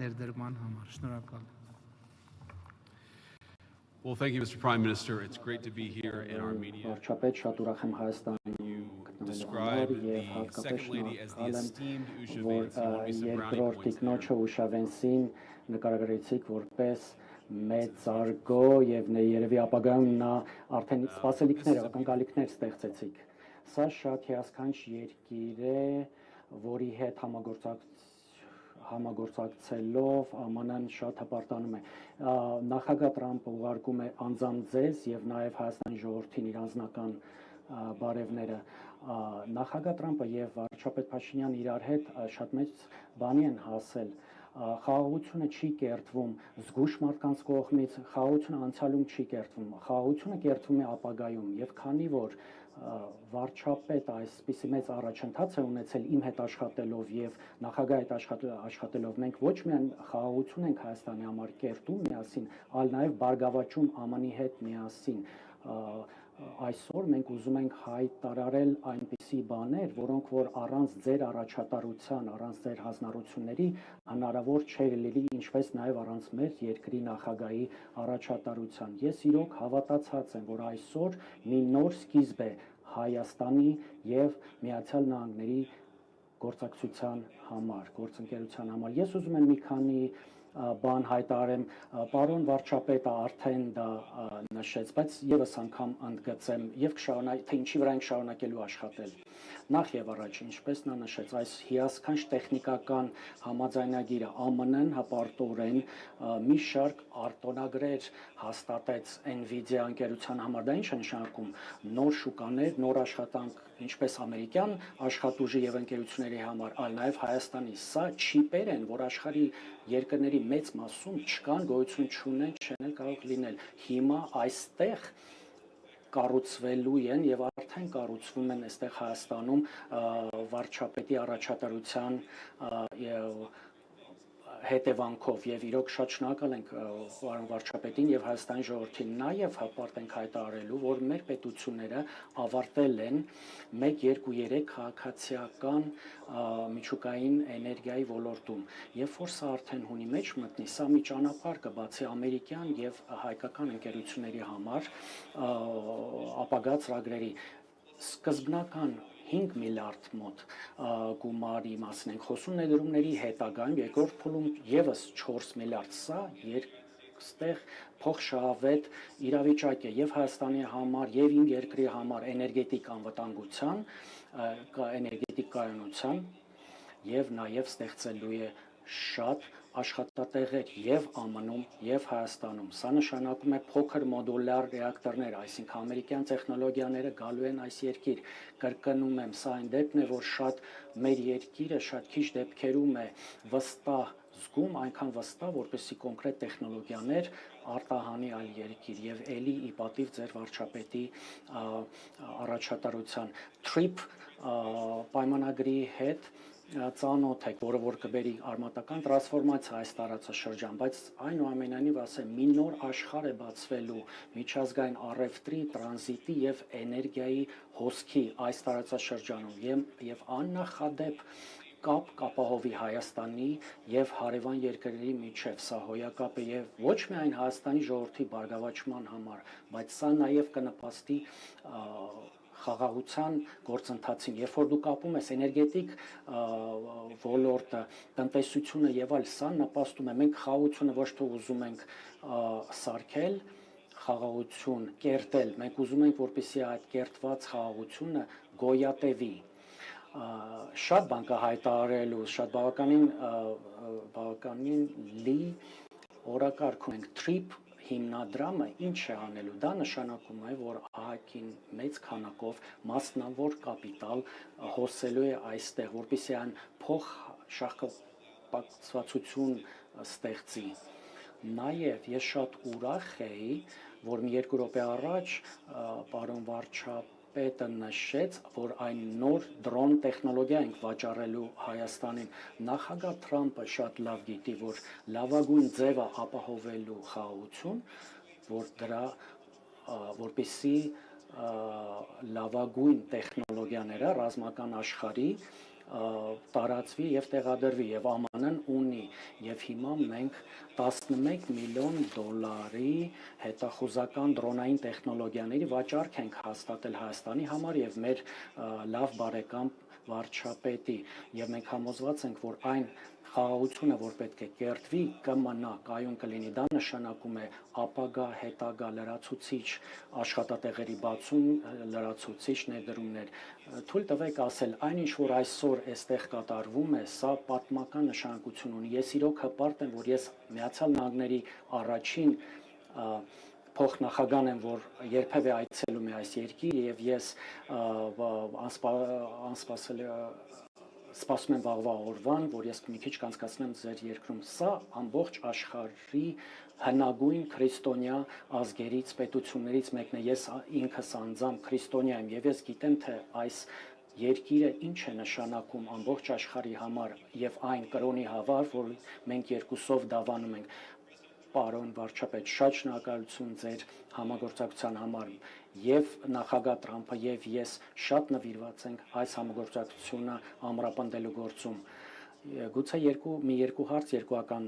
ներդրման համար։ Շնորհակալ։ Well, thank you, Mr. Prime Minister. It's great to be here in Armenia. You described the Second Lady as the esteemed Usha Vensi. Want me some brownie points there? Մեծարգո եւ երևի ապագայում նա արդեն սպասելիքներ, ակնկալիքներ ստեղծեցիք։ Սա շատ հիասքանչ երկիր է, որի հետ համագործակցելով ԱՄՆ-ն շատ հպարտանում է։ Նախագահ Տրամպը ուղարկում է անձամբ ձեզ եւ նաեւ Հայաստանի ժողովրդին իր անձնական բարևները։ Նախագահ Տրամպը եւ վարչապետ Փաշինյանը իրար հետ շատ մեծ բանի են հասել։ Խաղաղությունը չի կերտվում զգուշ մարդկանց կողմից, խաղաղությունը անցյալում չի կերտվում, խաղաղությունը կերտվում է ապագայում եւ քանի որ վարչապետ այսպիսի մեծ առաջընթաց է ունեցել իմ հետ աշխատելով եւ նախագահի հետ աշխատելով մենք ոչ միայն խաղաղություն ենք Հայաստանի համար կերտում միասին, այլ նաեւ բարգավաճում ԱՄՆ-ի հետ միասին այսօր մենք ուզում ենք հայտարարել այնպիսի բաներ, որոնք որ առանց ձեր առաջատարության, առանց ձեր հանձնառությունների հնարավոր չէր լինի, ինչպես նաև առանց մեր երկրի նախագահի առաջատարության։ Ես իրոք հավատացած եմ, որ այսօր մի նոր սկիզբ է Հայաստանի եւ Միացյալ Նահանգների գործակցության համար, գործընկերության համար։ Ես ուզում եմ մի քանի բան հայտարարեմ, պարոն վարչապետը արդեն դա նշեց, բայց եւս անգամ ընդգծեմ եւ կշարունակեմ, թե ինչի վրա ենք շարունակելու աշխատել։ Նախ եւ առաջ, ինչպես նա նշեց, այս հիասքանչ տեխնիկական համաձայնագիրը ԱՄՆ-ն հպարտորեն մի շարք արտոնագրեր հաստատեց Nvidia ընկերության համար, դա ինչ է նշանակում, նոր շուկաներ, նոր աշխատանք, ինչպես ամերիկյան աշխատուժի եւ ընկերությունների համար, այլ նաեւ Հայաստանի։ Սա չիպեր են, որ աշխարհի երկրների մեծ մասում չկան, գոյություն չունեն, չեն կարող լինել։ Հիմա այստեղ կառուցվելու են եւ արդեն կառուցվում են այստեղ Հայաստանում վարչապետի առաջատարության հետևանքով եւ իրոք շատ շնորհակալ ենք պարոն վարչապետին եւ Հայաստանի ժողովրդին նաեւ հպարտ ենք հայտարարելու որ մեր պետությունները ավարտել են 1-2-3 քաղաքացիական միջուկային էներգիայի ոլորտում եւ որ սա արդեն հունի մեջ մտնի սա մի ճանապարհ կբացի ամերիկյան եւ հայկական ընկերությունների համար ապագա ծրագրերի սկզբնական 5 միլիարդ մոտ գումարի մասին ենք խոսում ներդրումների հետագայում երկրորդ փուլում եւս 4 միլիարդ սա ստեղ փոխշահավետ իրավիճակ է եւ Հայաստանի համար եւ իմ երկրի համար էներգետիկ անվտանգության էներգետիկ կայունության եւ նաեւ ստեղծելու է շատ աշխատատեղեր եւ ԱՄՆ-ում եւ Հայաստանում։ Սա նշանակում է փոքր մոդուլյար ռեակտորներ, այսինքն ամերիկյան տեխնոլոգիաները գալու են այս երկիր։ Կրկնում եմ, սա այն դեպքն է, որ շատ մեր երկիրը շատ քիչ դեպքերում է վստահ զգում, այնքան վստահ, որպեսզի կոնկրետ տեխնոլոգիաներ արտահանի այլ երկիր եւ ելի ի պատիվ ձեր վարչապետի առաջատարության TRIP պայմանագրի հետ ծանոթ եք, որը որ կբերի արմատական տրանսֆորմացիա այս տարածաշրջան, բայց այնուամենայնիվ ասեմ, մի նոր աշխարհ է բացվելու միջազգային առևտրի, տրանզիտի եւ էներգիայի հոսքի այս տարածաշրջանում եւ աննախադեպ կապ կապահովի Հայաստանի եւ հարևան երկրների միջև սա հոյակապ է եւ ոչ միայն Հայաստանի ժողովրդի բարգավաճման համար, բայց սա նաեւ կնպաստի խաղաղության գործընթացին, երբ որ դու կապում ես էներգետիկ ոլորտը, տնտեսությունը եւ այլ, սա նպաստում է, մենք խաղաղությունը ոչ թե ուզում ենք սարքել, խաղաղություն կերտել, մենք ուզում ենք, որպեսզի այդ կերտված խաղաղությունը գոյատևի։ Շատ բան կա հայտարարելու, շատ բավականին լի օրակարգ ունենք TRIP հիմնադրամը ինչ է անելու, դա նշանակում է, որ ԱՀԿ-ին մեծ քանակով մասնավոր կապիտալ հոսելու է այստեղ, որպեսզի այն փոխշահկապակցվածություն ստեղծի։ Նաև ես շատ ուրախ էի, որ մի 2 րոպե առաջ պարոն վարչապետը նշեց, որ այն նոր դրոն տեխնոլոգիա ենք վաճառելու Հայաստանին։ Նախագահ Թրամփը շատ լավ գիտի, որ լավագույն ձևը ապահովելու խաղաղություն, որ դրա որպեսզի լավագույն տեխնոլոգիաները ռազմական աշխարհի տարածվի եւ տեղադրվի եւ ԱՄՆ-ն ունի եւ հիմա մենք 11 միլիոն դոլարի հետախուզական դրոնային տեխնոլոգիաների վաճառք ենք հաստատել Հայաստանի համար եւ մեր լավ բարեկամ վարչապետի եւ մենք համոզված ենք, որ այն խաղաղությունը, որ պետք է կերտվի, կմնա, կայուն կլինի, դա նշանակում է ապագա, հետագա լրացուցիչ աշխատատեղերի բացում, լրացուցիչ ներդրումներ։ Թույլ տվեք ասել, այնինչ որ այսօր այստեղ կատարվում է, սա պատմական նշանակություն ունի։ Ես իրոք հպարտ եմ, որ ես Միացյալ Նահանգների առաջին փոխնախագահն եմ, որ երբևէ այցելում է այս երկիր եւ ես սպասում եմ վաղվա օրվան, որ ես մի քիչ կանցկացնեմ ձեր երկրում։ Սա ամբողջ աշխարհի հնագույն քրիստոնյա ազգերից, պետություններից մեկն է։ Ես ինքս անձամբ քրիստոնյա եմ եւ ես գիտեմ, թե այս երկիրը ինչ է նշանակում ամբողջ աշխարհի համար եւ այն կրոնի հավար, որ մենք երկուսով դավանում ենք։ Պարոն վարչապետ, շատ շնորհակալություն ձեր համագործակցության համար եւ նախագահ Թրամփը եւ ես շատ նվիրված ենք այս համագործակցությունը ամրապնդելու գործում։ Գուցե երկու հարց երկուական